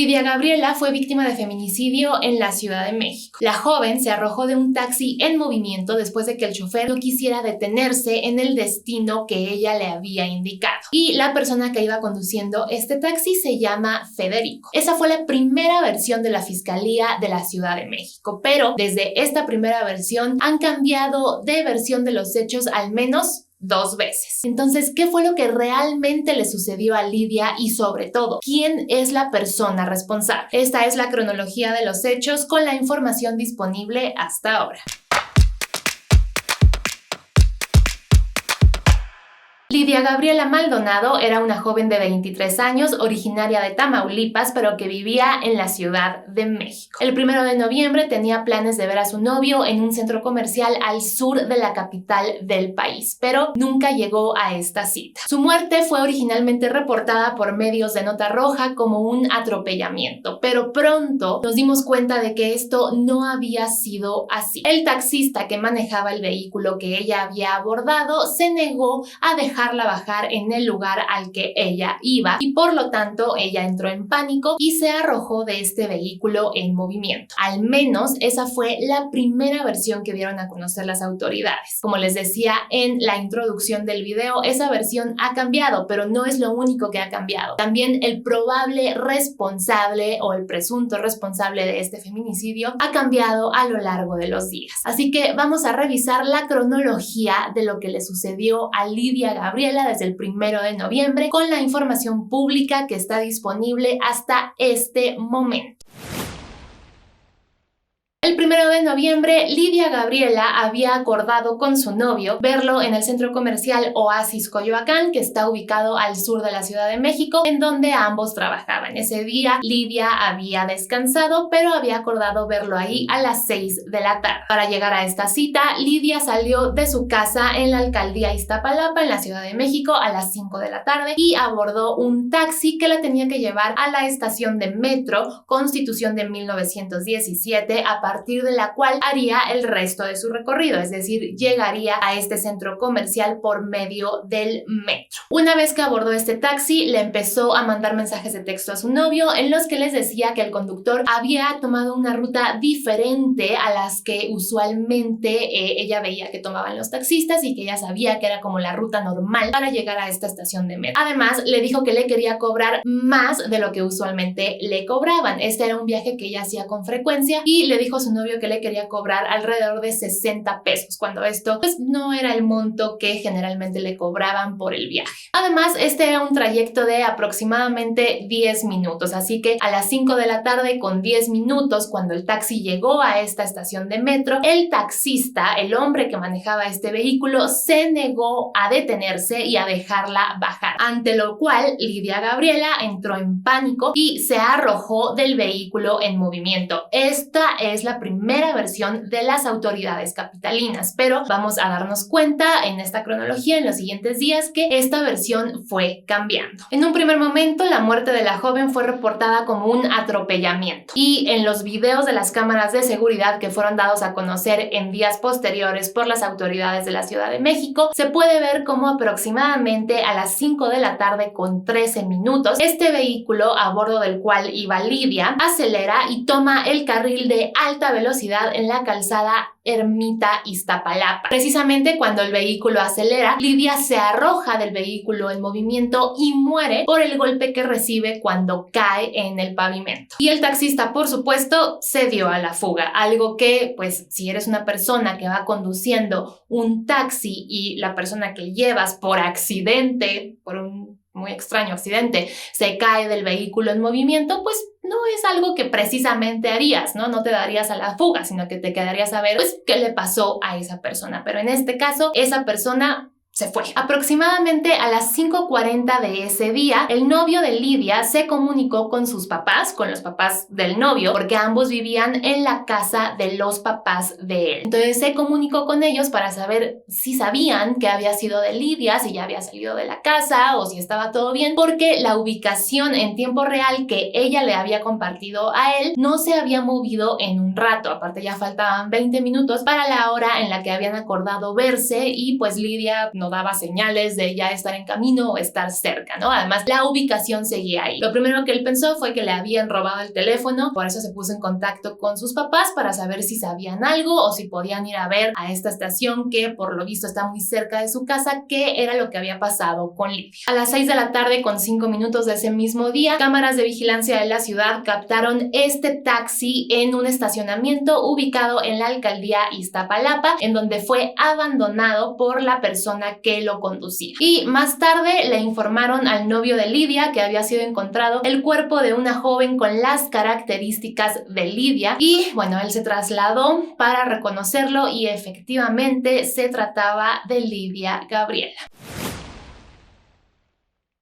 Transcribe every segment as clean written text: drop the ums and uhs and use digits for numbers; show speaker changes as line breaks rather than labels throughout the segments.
Lidia Gabriela fue víctima de feminicidio en la Ciudad de México. La joven se arrojó de un taxi en movimiento después de que el chofer no quisiera detenerse en el destino que ella le había indicado. Y la persona que iba conduciendo este taxi se llama Federico. Esa fue la primera versión de la Fiscalía de la Ciudad de México, pero desde esta primera versión han cambiado de versión de los hechos al menos 2 veces. Entonces, ¿qué fue lo que realmente le sucedió a Lidia y sobre todo, quién es la persona responsable? Esta es la cronología de los hechos con la información disponible hasta ahora. Lidia Gabriela Maldonado era una joven de 23 años, originaria de Tamaulipas, pero que vivía en la Ciudad de México. El 1 de noviembre tenía planes de ver a su novio en un centro comercial al sur de la capital del país, pero nunca llegó a esta cita. Su muerte fue originalmente reportada por medios de nota roja como un atropellamiento, pero pronto nos dimos cuenta de que esto no había sido así. El taxista que manejaba el vehículo que ella había abordado se negó a dejarla bajar en el lugar al que ella iba y por lo tanto ella entró en pánico y se arrojó de este vehículo en movimiento. Al menos esa fue la primera versión que dieron a conocer las autoridades. Como les decía en la introducción del video, esa versión ha cambiado, pero no es lo único que ha cambiado. También el probable responsable o el presunto responsable de este feminicidio ha cambiado a lo largo de los días. Así que vamos a revisar la cronología de lo que le sucedió a Lidia Gabriela desde el 1 de noviembre con la información pública que está disponible hasta este momento. El 1 de noviembre, Lidia Gabriela había acordado con su novio verlo en el centro comercial Oasis Coyoacán, que está ubicado al sur de la Ciudad de México, en donde ambos trabajaban. Ese día, Lidia había descansado, pero había acordado verlo ahí a las 6 de la tarde. Para llegar a esta cita, Lidia salió de su casa en la alcaldía Iztapalapa, en la Ciudad de México, a las 5 de la tarde y abordó un taxi que la tenía que llevar a la estación de metro Constitución de 1917, a partir de la cual haría el resto de su recorrido, es decir, llegaría a este centro comercial por medio del metro. Una vez que abordó este taxi, le empezó a mandar mensajes de texto a su novio en los que les decía que el conductor había tomado una ruta diferente a las que usualmente ella veía que tomaban los taxistas y que ella sabía que era como la ruta normal para llegar a esta estación de metro. Además, le dijo que le quería cobrar más de lo que usualmente le cobraban. Este era un viaje que ella hacía con frecuencia y le dijo a su novio que le quería cobrar alrededor de 60 pesos, cuando esto pues no era el monto que generalmente le cobraban por el viaje. Además, este era un trayecto de aproximadamente 10 minutos, así que a las 5 de la tarde con 10 minutos, cuando el taxi llegó a esta estación de metro, el taxista, el hombre que manejaba este vehículo, se negó a detenerse y a dejarla bajar, ante lo cual Lidia Gabriela entró en pánico y se arrojó del vehículo en movimiento. Esta es la primera versión de las autoridades capitalinas, pero vamos a darnos cuenta en esta cronología en los siguientes días que esta versión fue cambiando. En un primer momento, la muerte de la joven fue reportada como un atropellamiento y en los videos de las cámaras de seguridad que fueron dados a conocer en días posteriores por las autoridades de la Ciudad de México, se puede ver cómo aproximadamente a las 5 de la tarde con 13 minutos, este vehículo a bordo del cual iba Lidia acelera y toma el carril de alta velocidad en la calzada Ermita Iztapalapa. Precisamente cuando el vehículo acelera, Lidia se arroja del vehículo en movimiento y muere por el golpe que recibe cuando cae en el pavimento. Y el taxista, por supuesto, se dio a la fuga, algo que, pues, si eres una persona que va conduciendo un taxi y la persona que llevas por accidente, por un muy extraño accidente, se cae del vehículo en movimiento, pues no es algo que precisamente harías, ¿no? No te darías a la fuga, sino que te quedarías a ver, pues, qué le pasó a esa persona. Pero en este caso, esa persona se fue. Aproximadamente a las 5:40 de ese día, el novio de Lidia se comunicó con sus papás, con los papás del novio, porque ambos vivían en la casa de los papás de él. Entonces se comunicó con ellos para saber si sabían que había sido de Lidia, si ya había salido de la casa o si estaba todo bien, porque la ubicación en tiempo real que ella le había compartido a él no se había movido en un rato. Aparte, ya faltaban 20 minutos para la hora en la que habían acordado verse y pues Lidia no cuando daba señales de ya estar en camino o estar cerca, ¿no? Además, la ubicación seguía ahí. Lo primero que él pensó fue que le habían robado el teléfono, por eso se puso en contacto con sus papás para saber si sabían algo o si podían ir a ver a esta estación que por lo visto está muy cerca de su casa, qué era lo que había pasado con Lidia. A las 6 de la tarde con 5 minutos de ese mismo día, cámaras de vigilancia de la ciudad captaron este taxi en un estacionamiento ubicado en la alcaldía Iztapalapa, en donde fue abandonado por la persona que lo conducía. Y más tarde le informaron al novio de Lidia que había sido encontrado el cuerpo de una joven con las características de Lidia y bueno, él se trasladó para reconocerlo y efectivamente se trataba de Lidia Gabriela.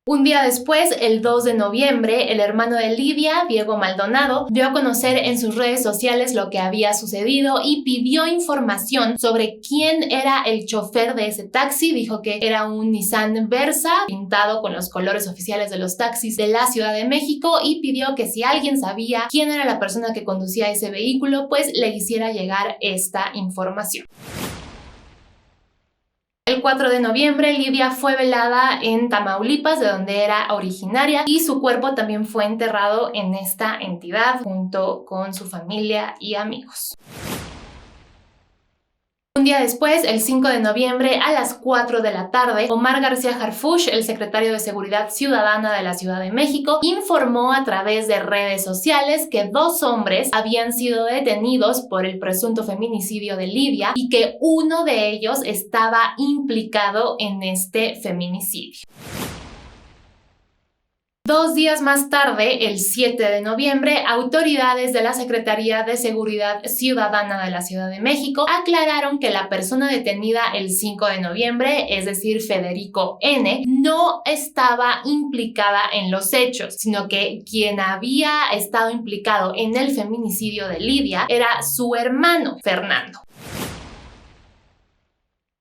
Un día después, el 2 de noviembre, el hermano de Lidia, Diego Maldonado, dio a conocer en sus redes sociales lo que había sucedido y pidió información sobre quién era el chofer de ese taxi. Dijo que era un Nissan Versa pintado con los colores oficiales de los taxis de la Ciudad de México y pidió que si alguien sabía quién era la persona que conducía ese vehículo, pues le hiciera llegar esta información. El 4 de noviembre, Lidia fue velada en Tamaulipas, de donde era originaria, y su cuerpo también fue enterrado en esta entidad junto con su familia y amigos. Un día después, el 5 de noviembre, a las 4 de la tarde, Omar García Harfuch, el secretario de Seguridad Ciudadana de la Ciudad de México, informó a través de redes sociales que 2 hombres habían sido detenidos por el presunto feminicidio de Lidia y que uno de ellos estaba implicado en este feminicidio. 2 días más tarde, el 7 de noviembre, autoridades de la Secretaría de Seguridad Ciudadana de la Ciudad de México aclararon que la persona detenida el 5 de noviembre, es decir, Federico N., no estaba implicada en los hechos, sino que quien había estado implicado en el feminicidio de Lidia era su hermano, Fernando.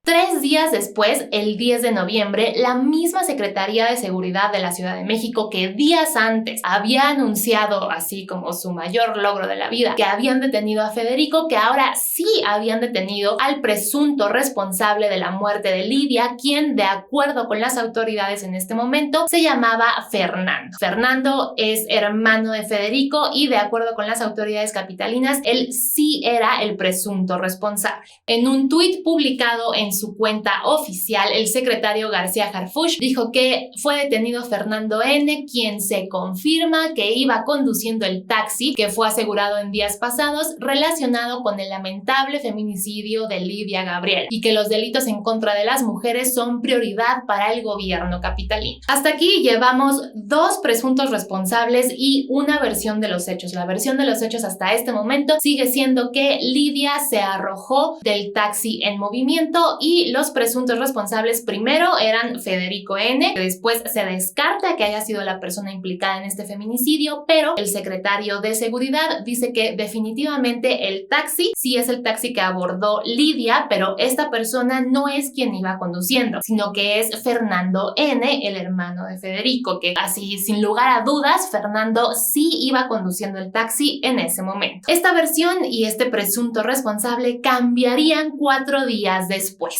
3 días después, el 10 de noviembre, la misma Secretaría de Seguridad de la Ciudad de México, que días antes había anunciado, así como su mayor logro de la vida, que habían detenido a Federico, que ahora sí habían detenido al presunto responsable de la muerte de Lidia, quien, de acuerdo con las autoridades en este momento, se llamaba Fernando. Fernando es hermano de Federico y, de acuerdo con las autoridades capitalinas, él sí era el presunto responsable. En un tuit publicado en su cuenta oficial, el secretario García Harfuch dijo que fue detenido Fernando N., quien se confirma que iba conduciendo el taxi que fue asegurado en días pasados relacionado con el lamentable feminicidio de Lidia Gabriela y que los delitos en contra de las mujeres son prioridad para el gobierno capitalino. Hasta aquí llevamos 2 presuntos responsables y una versión de los hechos. La versión de los hechos hasta este momento sigue siendo que Lidia se arrojó del taxi en movimiento y los presuntos responsables primero eran Federico N., que después se descarta que haya sido la persona implicada en este feminicidio, pero el secretario de Seguridad dice que definitivamente el taxi sí es el taxi que abordó Lidia, pero esta persona no es quien iba conduciendo, sino que es Fernando N., el hermano de Federico, que así sin lugar a dudas, Fernando sí iba conduciendo el taxi en ese momento. Esta versión y este presunto responsable cambiarían 4 días después.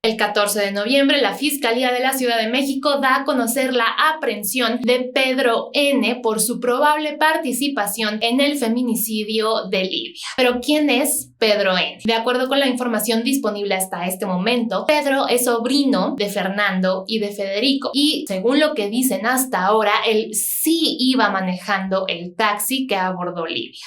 El 14 de noviembre, la Fiscalía de la Ciudad de México da a conocer la aprehensión de Pedro N. por su probable participación en el feminicidio de Lidia. ¿Pero quién es Pedro N? De acuerdo con la información disponible hasta este momento, Pedro es sobrino de Fernando y de Federico y, según lo que dicen hasta ahora, él sí iba manejando el taxi que abordó Lidia.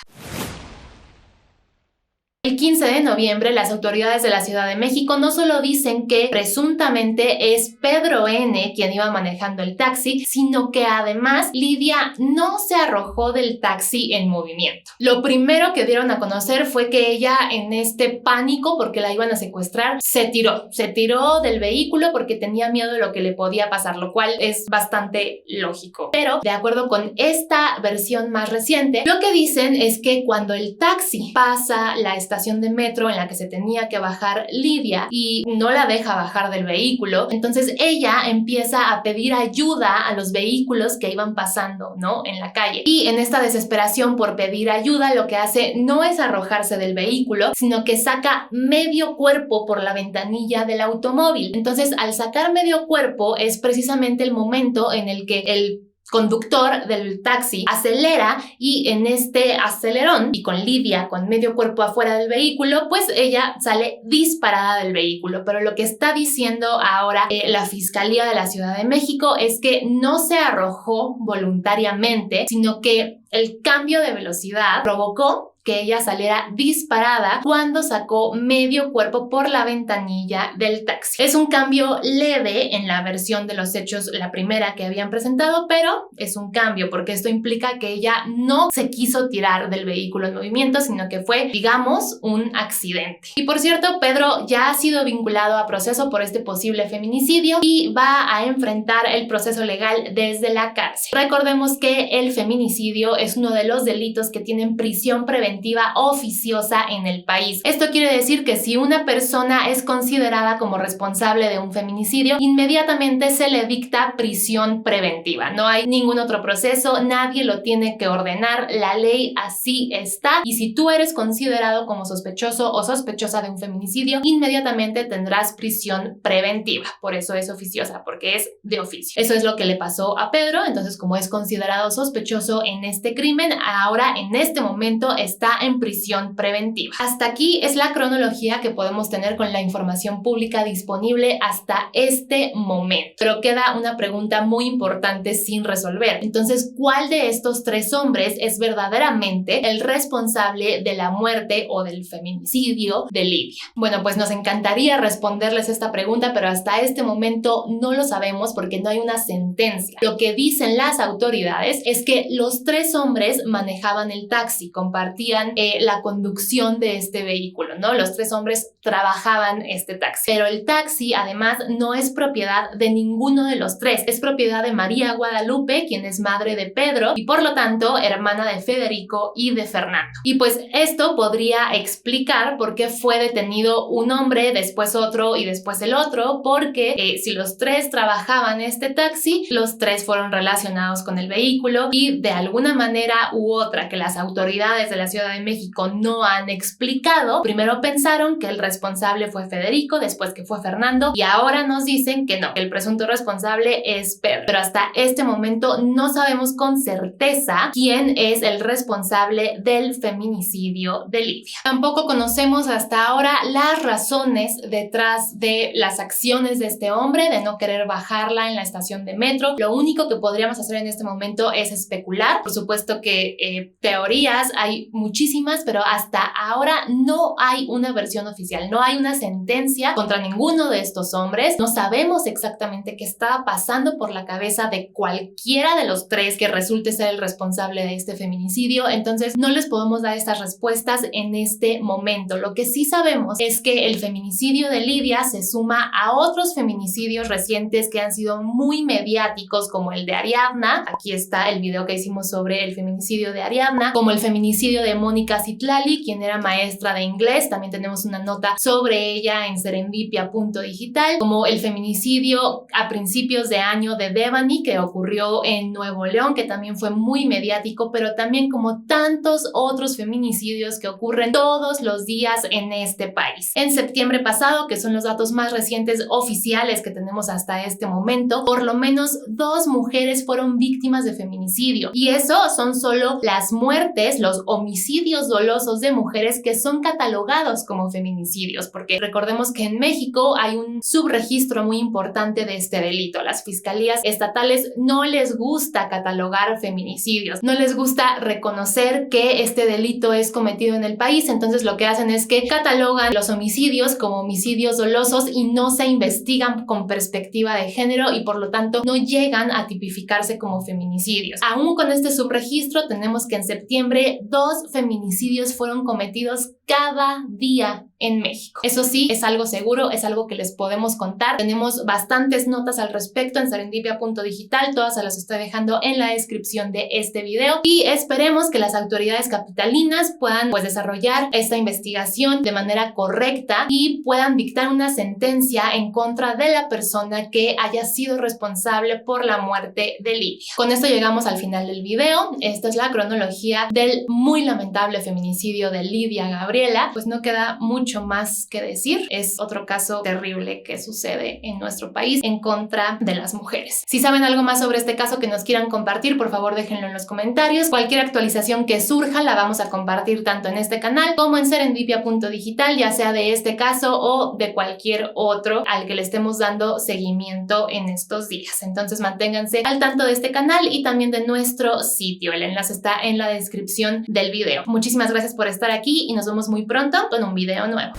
El 15 de noviembre, las autoridades de la Ciudad de México no solo dicen que presuntamente es Pedro N. quien iba manejando el taxi, sino que además Lidia no se arrojó del taxi en movimiento. Lo primero que dieron a conocer fue que ella, en este pánico porque la iban a secuestrar, se tiró del vehículo porque tenía miedo de lo que le podía pasar, lo cual es bastante lógico. Pero, de acuerdo con esta versión más reciente, lo que dicen es que cuando el taxi pasa la estación estación de metro en la que se tenía que bajar Lidia y no la deja bajar del vehículo. Entonces ella empieza a pedir ayuda a los vehículos que iban pasando, ¿no?, en la calle. Y en esta desesperación por pedir ayuda, lo que hace no es arrojarse del vehículo, sino que saca medio cuerpo por la ventanilla del automóvil. Entonces, al sacar medio cuerpo es precisamente el momento en el que el conductor del taxi acelera, y en este acelerón y con Lidia con medio cuerpo afuera del vehículo, pues ella sale disparada del vehículo. Pero lo que está diciendo ahora la Fiscalía de la Ciudad de México es que no se arrojó voluntariamente, sino que el cambio de velocidad provocó que ella saliera disparada cuando sacó medio cuerpo por la ventanilla del taxi. Es un cambio leve en la versión de los hechos, la primera que habían presentado, pero es un cambio porque esto implica que ella no se quiso tirar del vehículo en movimiento, sino que fue, digamos, un accidente. Y por cierto, Pedro ya ha sido vinculado a proceso por este posible feminicidio y va a enfrentar el proceso legal desde la cárcel. Recordemos que el feminicidio es uno de los delitos que tienen prisión preventiva oficiosa en el país. Esto quiere decir que si una persona es considerada como responsable de un feminicidio, inmediatamente se le dicta prisión preventiva. No hay ningún otro proceso, nadie lo tiene que ordenar, la ley así está, y si tú eres considerado como sospechoso o sospechosa de un feminicidio, inmediatamente tendrás prisión preventiva. Por eso es oficiosa, porque es de oficio. Eso es lo que le pasó a Pedro. Entonces, como es considerado sospechoso en este crimen, ahora en este momento está en prisión preventiva. Hasta aquí es la cronología que podemos tener con la información pública disponible hasta este momento. Pero queda una pregunta muy importante sin resolver. Entonces, ¿cuál de estos tres hombres es verdaderamente el responsable de la muerte o del feminicidio de Lidia? Bueno, pues nos encantaría responderles esta pregunta, pero hasta este momento no lo sabemos porque no hay una sentencia. Lo que dicen las autoridades es que los tres hombres manejaban el taxi, compartían la conducción de este vehículo, ¿no? Los tres hombres trabajaban este taxi. Pero el taxi, además, no es propiedad de ninguno de los tres. Es propiedad de María Guadalupe, quien es madre de Pedro y por lo tanto hermana de Federico y de Fernando. Y pues esto podría explicar por qué fue detenido un hombre, después otro y después el otro, porque si los tres trabajaban este taxi, los tres fueron relacionados con el vehículo y de alguna manera u otra que las autoridades de la Ciudad de México no han explicado. Primero pensaron que el responsable fue Federico, después que fue Fernando, y ahora nos dicen que no, que el presunto responsable es Pedro. Pero hasta este momento no sabemos con certeza quién es el responsable del feminicidio de Lidia. Tampoco conocemos hasta ahora las razones detrás de las acciones de este hombre de no querer bajarla en la estación de metro. Lo único que podríamos hacer en este momento es especular. Por supuesto que teorías hay muchísimas, pero hasta ahora no hay una versión oficial, no hay una sentencia contra ninguno de estos hombres. No sabemos exactamente qué estaba pasando por la cabeza de cualquiera de los tres que resulte ser el responsable de este feminicidio. Entonces no les podemos dar estas respuestas en este momento. Lo que sí sabemos es que el feminicidio de Lidia se suma a otros feminicidios recientes que han sido muy mediáticos, como el de Ariadna. Aquí está el video que hicimos sobre el feminicidio de Ariadna, como el feminicidio de Mónica Citlali, quien era maestra de inglés. También tenemos una nota sobre ella en serendipia.digital, como el feminicidio a principios de año de Devani, que ocurrió en Nuevo León, que también fue muy mediático, pero también como tantos otros feminicidios que ocurren todos los días en este país. En septiembre pasado, que son los datos más recientes oficiales que tenemos hasta este momento, por lo menos 2 mujeres fueron víctimas de feminicidio, y eso son solo las muertes, los homicidios dolosos de mujeres que son catalogados como feminicidios, porque recordemos que en México hay un subregistro muy importante de este delito. Las fiscalías estatales no les gusta catalogar feminicidios, no les gusta reconocer que este delito es cometido en el país. Entonces lo que hacen es que catalogan los homicidios como homicidios dolosos y no se investigan con perspectiva de género, y por lo tanto no llegan a tipificarse como feminicidios. Aún con este subregistro tenemos que en septiembre 2 feminicidios fueron cometidos cada día en México. Eso sí, es algo seguro, es algo que les podemos contar. Tenemos bastantes notas al respecto en serendipia.digital, todas se las estoy dejando en la descripción de este video y esperemos que las autoridades capitalinas puedan desarrollar esta investigación de manera correcta y puedan dictar una sentencia en contra de la persona que haya sido responsable por la muerte de Lidia. Con esto llegamos al final del video. Esta es la cronología del muy lamentable feminicidio de Lidia Gabriela. Pues no queda mucho más que decir. Es otro caso terrible que sucede en nuestro país en contra de las mujeres. Si saben algo más sobre este caso que nos quieran compartir, por favor déjenlo en los comentarios. Cualquier actualización que surja la vamos a compartir tanto en este canal como en serendipia.digital, ya sea de este caso o de cualquier otro al que le estemos dando seguimiento en estos días. Entonces manténganse al tanto de este canal y también de nuestro sitio. El enlace está en la descripción del video. Muchísimas gracias por estar aquí y nos vemos muy pronto con un video nuevo.